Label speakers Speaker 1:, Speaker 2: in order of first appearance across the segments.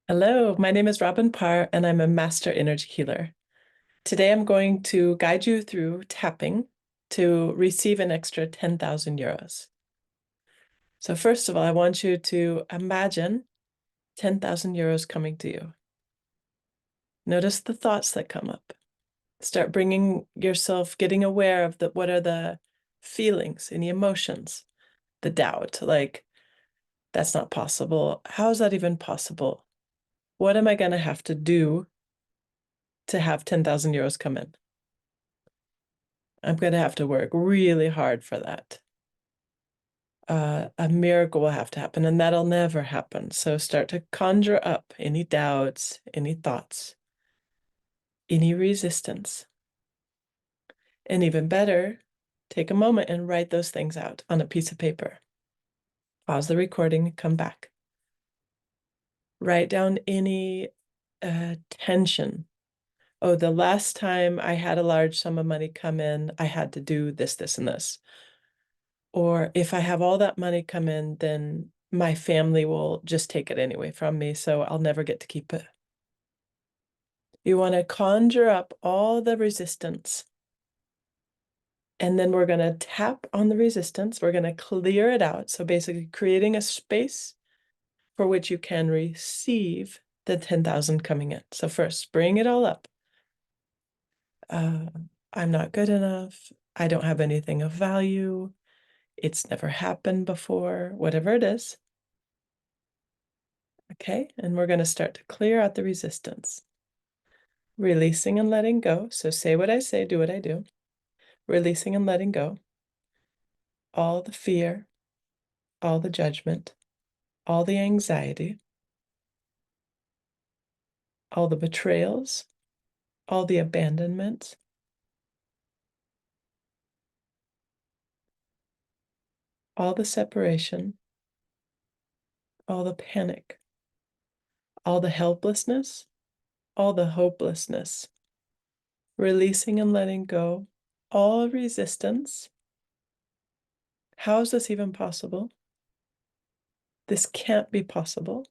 Speaker 1: Hello, my name is Robin Parr, and I'm a master energy healer. Today, I'm going to guide you through tapping to receive an extra 10,000 euros. So, first of all, I want you to imagine 10,000 euros coming to you. Notice the thoughts that come up. Start bringing yourself, getting aware of what are the feelings and the emotions, the doubt, like, that's not possible. How is that even possible? What am I going to have to do to have 10,000 euros come in? I'm going to have to work really hard for that. A miracle will have to happen, and that'll never happen. So start to conjure up any doubts, any thoughts, any resistance. And even better, take a moment and write those things out on a piece of paper. Pause the recording, come back. Write down any tension. Oh, the last time I had a large sum of money come in, I had to do this, this, and this. Or if I have all that money come in, then my family will just take it anyway from me, so I'll never get to keep it. You want to conjure up all the resistance. And then we're going to tap on the resistance. We're going to clear it out. So basically creating a space for which you can receive the 10,000 coming in. So first, bring it all up. Uh, I'm not good enough. I don't have anything of value. It's never happened before, whatever it is. Okay, and we're going to start to clear out the resistance. Releasing and letting go. So say what I say, do what I do. Releasing and letting go. All the fear, all the judgment, all the anxiety, all the betrayals, all the abandonment, all the separation, all the panic, all the helplessness, all the hopelessness. Releasing and letting go, all resistance. How is this even possible? This can't be possible.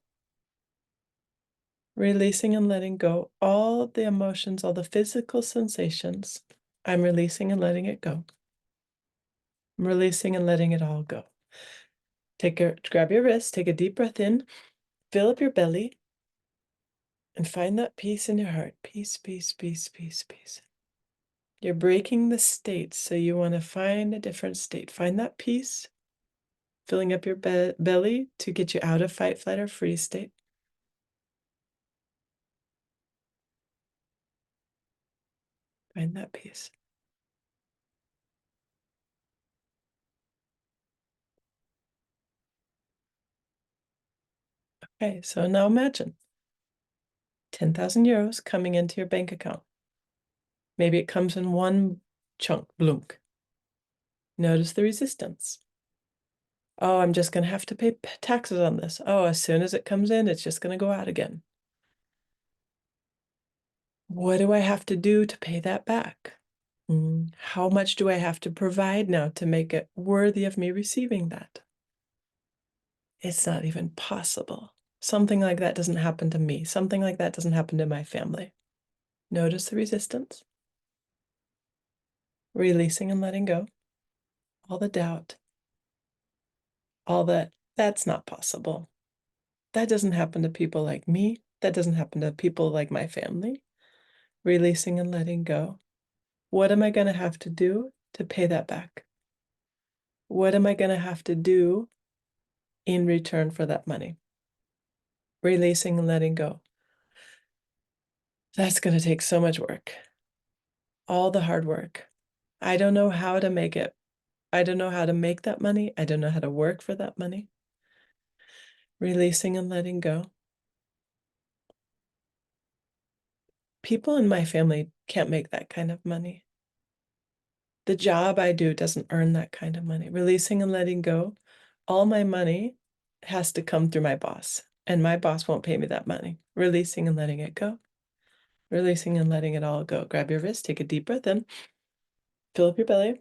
Speaker 1: Releasing and letting go all the emotions, all the physical sensations. I'm releasing and letting it go. I'm releasing and letting it all go. Grab your wrist, take a deep breath in, fill up your belly, and find that peace in your heart. Peace, peace, peace, peace, peace. You're breaking the states, so you want to find a different state. Find that peace, filling up your belly to get you out of fight, flight, or freeze state. Find that peace. Okay, so now imagine 10,000 euros coming into your bank account. Maybe it comes in one chunk, blunk. Notice the resistance. Oh, I'm just going to have to pay taxes on this. Oh, as soon as it comes in, it's just going to go out again. What do I have to do to pay that back? How much do I have to provide now to make it worthy of me receiving that? It's not even possible. Something like that doesn't happen to me. Something like that doesn't happen to my family. Notice the resistance. Releasing and letting go. All the doubt. All that's not possible. That doesn't happen to people like me. That doesn't happen to people like my family. Releasing and letting go. What am I going to have to do to pay that back? What am I going to have to do in return for that money? Releasing and letting go. That's going to take so much work. All the hard work. I don't know how to make it. I don't know how to make that money. I don't know how to work for that money. Releasing and letting go. People in my family can't make that kind of money. The job I do doesn't earn that kind of money. Releasing and letting go. All my money has to come through my boss, and my boss won't pay me that money. Releasing and letting it go. Releasing and letting it all go. Grab your wrist, take a deep breath in, fill up your belly,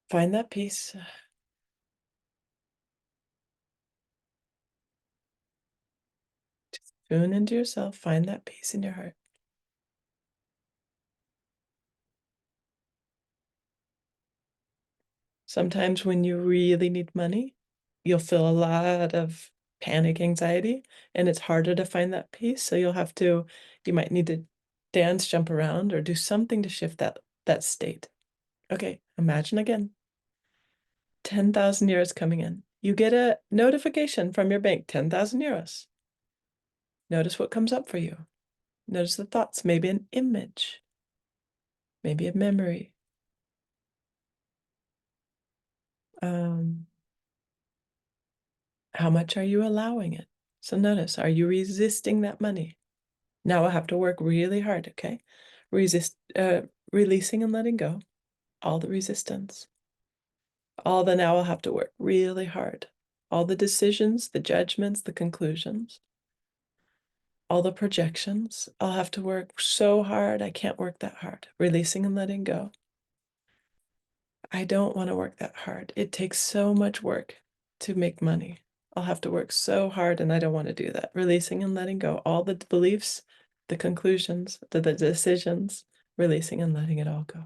Speaker 1: find that peace. Tune into yourself. Find that peace in your heart. Sometimes when you really need money, you'll feel a lot of panic, anxiety, and it's harder to find that peace. So you might need to dance, jump around, or do something to shift that state. Okay, imagine again. 10,000 euros coming in. You get a notification from your bank, 10,000 euros. Notice what comes up for you. Notice the thoughts, maybe an image, maybe a memory. How much are you allowing it? So notice, are you resisting that money? Now I have to work really hard, okay? Releasing and letting go, all the resistance. Now I'll have to work really hard. All the decisions, the judgments, the conclusions, all the projections. I'll have to work so hard. I can't work that hard. Releasing and letting go. I don't want to work that hard. It takes so much work to make money. I'll have to work so hard and I don't want to do that. Releasing and letting go. All the beliefs, the conclusions, the decisions, releasing and letting it all go.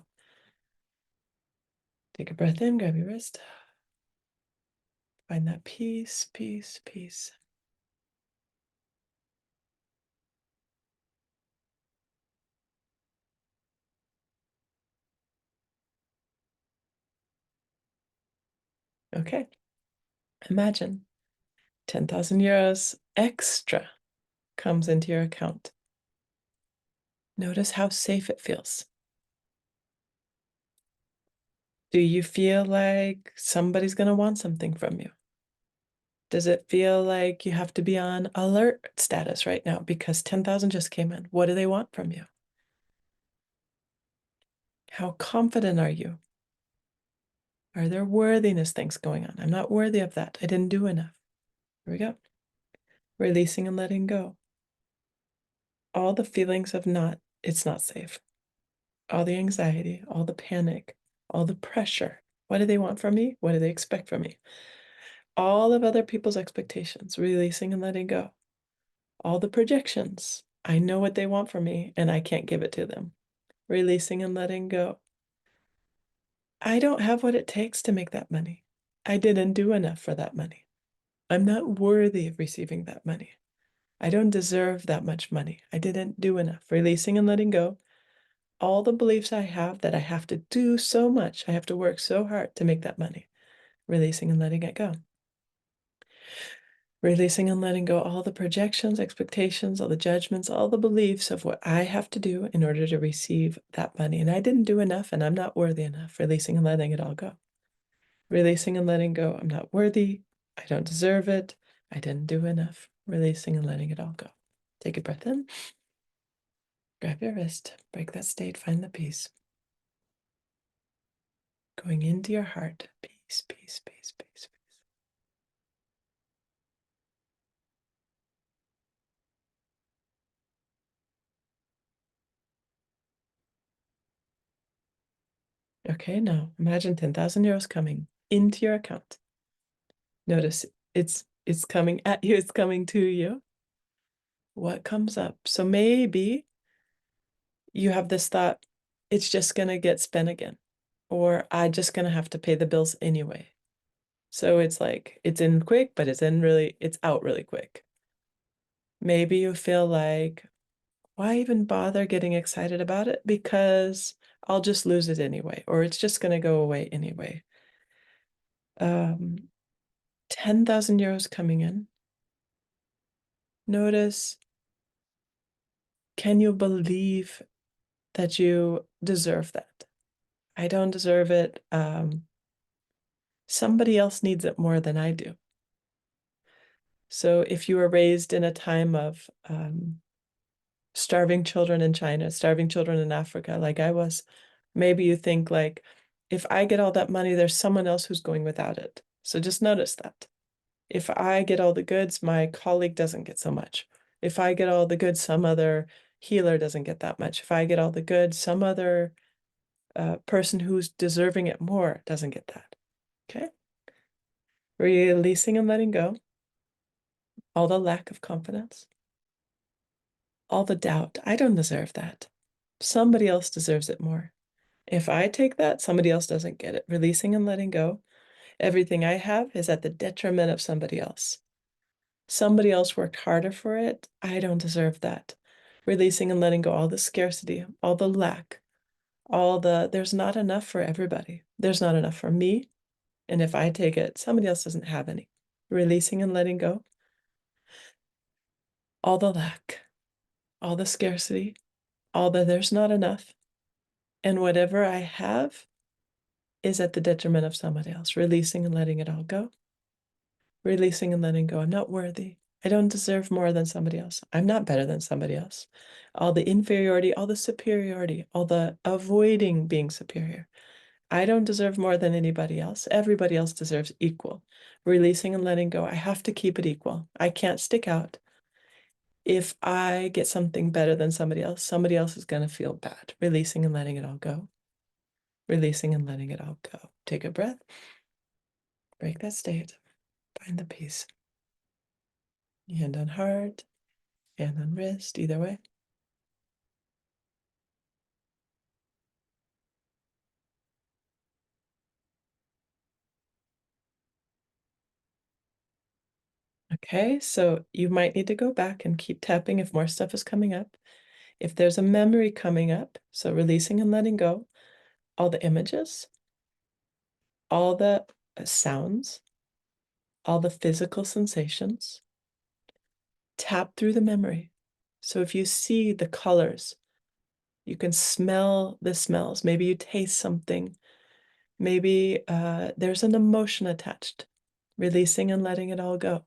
Speaker 1: Take a breath in, grab your wrist. Find that peace, peace, peace. Okay. Imagine 10,000 euros extra comes into your account. Notice how safe it feels. Do you feel like somebody's going to want something from you? Does it feel like you have to be on alert status right now because 10,000 just came in? What do they want from you? How confident are you? Are there worthiness things going on? I'm not worthy of that. I didn't do enough. Here we go. Releasing and letting go. All the feelings of it's not safe. All the anxiety, all the panic, all the pressure. What do they want from me? What do they expect from me? All of other people's expectations, releasing and letting go. All the projections. I know what they want from me and I can't give it to them. Releasing and letting go. I don't have what it takes to make that money. I didn't do enough for that money. I'm not worthy of receiving that money. I don't deserve that much money. I didn't do enough. Releasing and letting go. All the beliefs I have that I have to do so much, I have to work so hard to make that money. Releasing and letting it go. Releasing and letting go all the projections, expectations, all the judgments, all the beliefs of what I have to do in order to receive that money. And I didn't do enough and I'm not worthy enough. Releasing and letting it all go. Releasing and letting go. I'm not worthy. I don't deserve it. I didn't do enough. Releasing and letting it all go. Take a breath in. Grab your wrist. Break that state. Find the peace. Going into your heart. Peace, peace, peace, peace, peace. Okay, now imagine 10,000 euros coming into your account. Notice it's coming at you, it's coming to you. What comes up? So maybe you have this thought, it's just gonna get spent again, or I'm just gonna have to pay the bills anyway. So it's like it's in quick, but it's out really quick. Maybe you feel like, why even bother getting excited about it? Because I'll just lose it anyway, or it's just gonna go away anyway. 10,000 euros coming in. Notice, can you believe that you deserve that? I don't deserve it. Somebody else needs it more than I do. So if you were raised in a time of starving children in China, starving children in Africa, like I was, maybe you think like, if I get all that money, there's someone else who's going without it. So just notice that. If I get all the goods, my colleague doesn't get so much. If I get all the goods, some other healer doesn't get that much. If I get all the goods, some other person who's deserving it more doesn't get that. Okay? Releasing and letting go all the lack of confidence, all the doubt. I don't deserve that. Somebody else deserves it more. If I take that, somebody else doesn't get it. Releasing and letting go. Everything I have is at the detriment of somebody else. Somebody else worked harder for it. I don't deserve that. Releasing and letting go all the scarcity, all the lack, there's not enough for everybody. There's not enough for me. And if I take it, somebody else doesn't have any. Releasing and letting go all the lack, all the scarcity, all the there's not enough. And whatever I have is at the detriment of somebody else. Releasing and letting it all go. Releasing and letting go. I'm not worthy. I don't deserve more than somebody else. I'm not better than somebody else. All the inferiority, all the superiority, all the avoiding being superior. I don't deserve more than anybody else. Everybody else deserves equal. Releasing and letting go. I have to keep it equal. I can't stick out. If I get something better than somebody else is going to feel bad. Releasing and letting it all go. Releasing and letting it all go. Take a breath. Break that state. Find the peace. Hand on heart, hand on wrist, either way. Okay, so you might need to go back and keep tapping if more stuff is coming up. If there's a memory coming up, so releasing and letting go, all the images, all the sounds, all the physical sensations, tap through the memory. So if you see the colors, you can smell the smells. Maybe you taste something. Maybe there's an emotion attached. Releasing and letting it all go.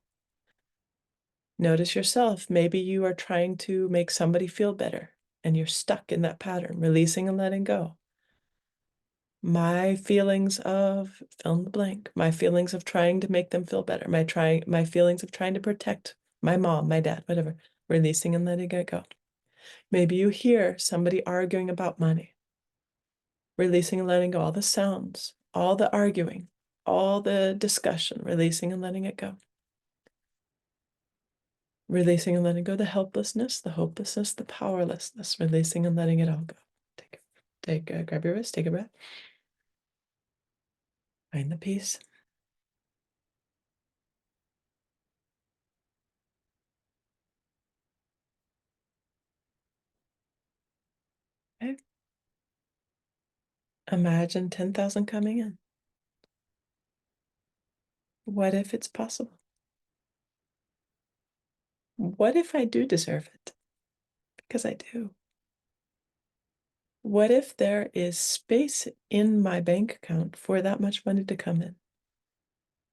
Speaker 1: Notice yourself. Maybe you are trying to make somebody feel better and you're stuck in that pattern. Releasing and letting go. My feelings of fill in the blank. My feelings of trying to make them feel better. My feelings of trying to protect my mom, my dad, whatever. Releasing and letting it go. Maybe you hear somebody arguing about money. Releasing and letting go. All the sounds, all the arguing, all the discussion. Releasing and letting it go. Releasing and letting go the helplessness, the hopelessness, the powerlessness. Releasing and letting it all go. Grab your wrist, take a breath. Find the peace. Okay. Imagine 10,000 coming in. What if it's possible? What if I do deserve it? Because I do. What if there is space in my bank account for that much money to come in?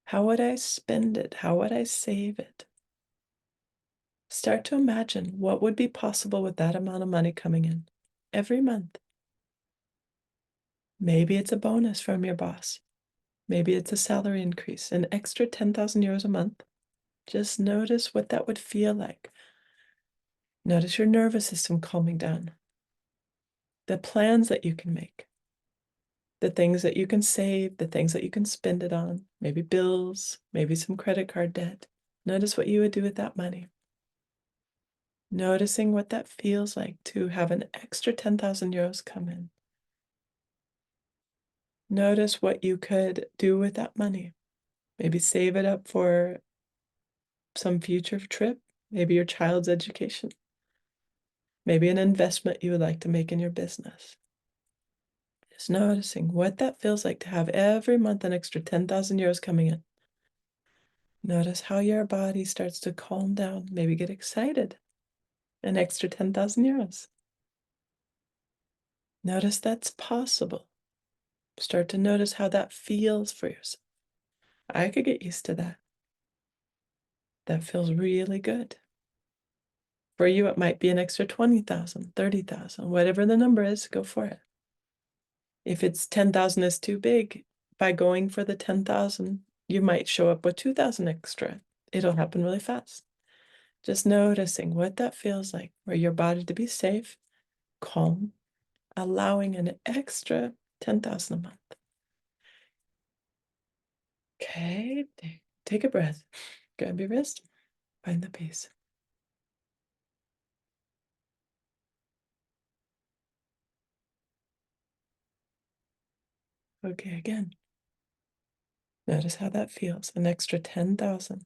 Speaker 1: How would I spend it? How would I save it? Start to imagine what would be possible with that amount of money coming in every month. Maybe it's a bonus from your boss. Maybe it's a salary increase, an extra 10,000 euros a month. Just notice what that would feel like. Notice your nervous system calming down. The plans that you can make. The things that you can save, the things that you can spend it on. Maybe bills, maybe some credit card debt. Notice what you would do with that money. Noticing what that feels like to have an extra 10,000 euros come in. Notice what you could do with that money. Maybe save it up for some future trip, maybe your child's education, maybe an investment you would like to make in your business. Just noticing what that feels like to have every month an extra 10,000 euros coming in. Notice how your body starts to calm down, maybe get excited. An extra 10,000 euros. Notice that's possible. Start to notice how that feels for yourself. I could get used to that. That feels really good. For you, it might be an extra 20,000, 30,000, whatever the number is, go for it. If it's 10,000 is too big, by going for the 10,000, you might show up with 2,000 extra. It'll happen really fast. Just noticing what that feels like for your body to be safe, calm, allowing an extra 10,000 a month. Okay, take a breath. Grab your wrist, find the peace. Okay, again. Notice how that feels. An extra 10,000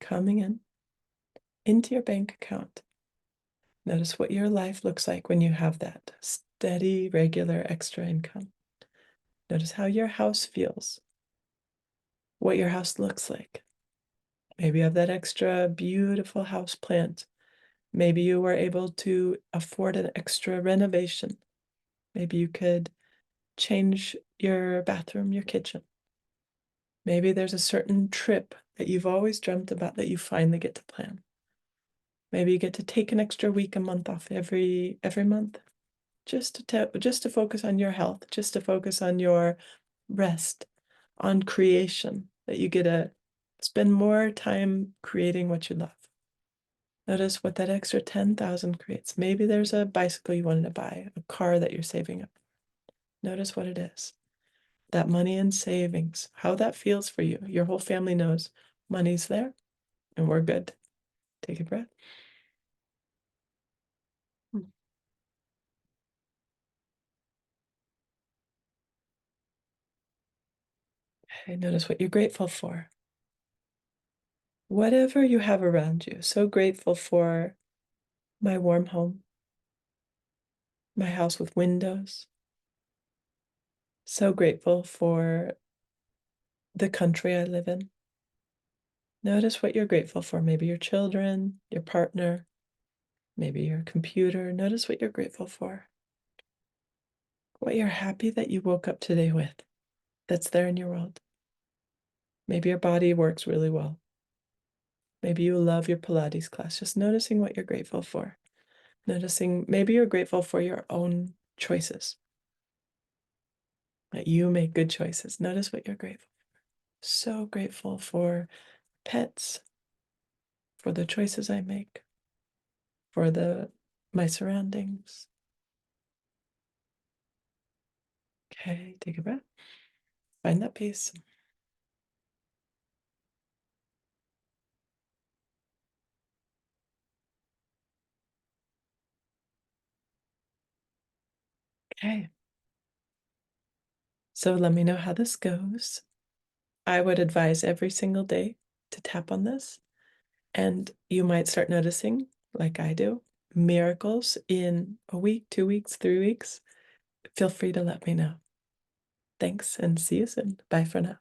Speaker 1: coming in into your bank account. Notice what your life looks like when you have that steady, regular extra income. Notice how your house feels, what your house looks like. Maybe you have that extra beautiful house plant. Maybe you were able to afford an extra renovation. Maybe you could change your bathroom, your kitchen. Maybe there's a certain trip that you've always dreamt about that you finally get to plan. Maybe you get to take an extra week, a month off every month, just to focus on your health, just to focus on your rest, on creation, that you get to spend more time creating what you love. Notice what that extra 10,000 creates. Maybe there's a bicycle you wanted to buy, a car that you're saving up. Notice what it is. That money in savings, how that feels for you. Your whole family knows money's there and we're good. Take a breath. Okay, notice what you're grateful for. Whatever you have around you. So grateful for my warm home, my house with windows. So grateful for the country I live in. Notice what you're grateful for. Maybe your children, your partner, maybe your computer. Notice what you're grateful for. What you're happy that you woke up today with, that's there in your world. Maybe your body works really well. Maybe you love your Pilates class. Just noticing what you're grateful for. Noticing maybe you're grateful for your own choices, that you make good choices. Notice what you're grateful for. So grateful for pets, for the choices I make, for my surroundings. Okay, take a breath. Find that peace. Okay. So let me know how this goes. I would advise every single day to tap on this, and you might start noticing, like I do, miracles in a week, 2 weeks, 3 weeks. Feel free to let me know. Thanks and see you soon. Bye for now.